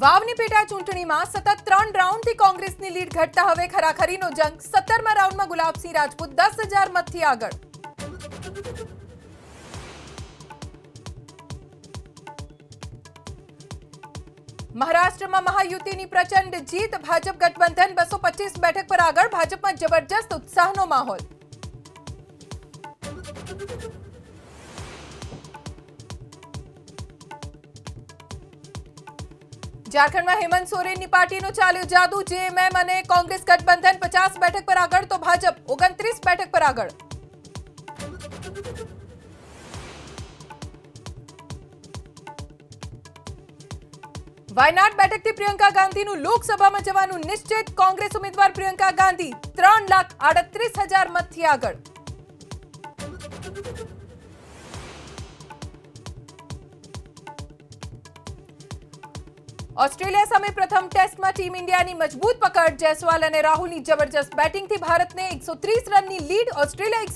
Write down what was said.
વાવની પેટા ચૂંટણીમાં સતત 3 રાઉન્ડથી કોંગ્રેસની લીડ ઘટતા હવે ખરાખરીનો જંગ 17મા રાઉન્ડમાં ગુલાબસિંહ રાજપૂત 10,000 મતથી આગળ। મહારાષ્ટ્રમાં મહાયુતિની પ્રચંડ જીત, ભાજપ ગઠબંધન 225 બેઠક પર આગળ, ભાજપમાં જબરજસ્ત ઉત્સાહનો માહોલ। झारखंड में हेमंत सोरेन की पार्टी नो चाल्यो जादू, जेएमएम અને કોંગ્રેસ ગઠબંધન 50 બેઠક પર આગળ તો ભાજપ 29 બેઠક પર આગળ। વાયનાડ બેઠકથી પ્રિયંકા ગાંધીનું લોકસભામાં જવાનું નિશ્ચિત, કોંગ્રેસ ઉમેદવાર પ્રિયંકા ગાંધી 3,38,000 મતથી આગળ। ऑस्ट्रेलिया सामे प्रथम टेस्ट में टीम इंडिया की मजबूत पकड़, जयसवाल और राहुल की जबरदस्त बैटिंग थी भारत ने 130 रन की लीड, ऑस्ट्रेलिया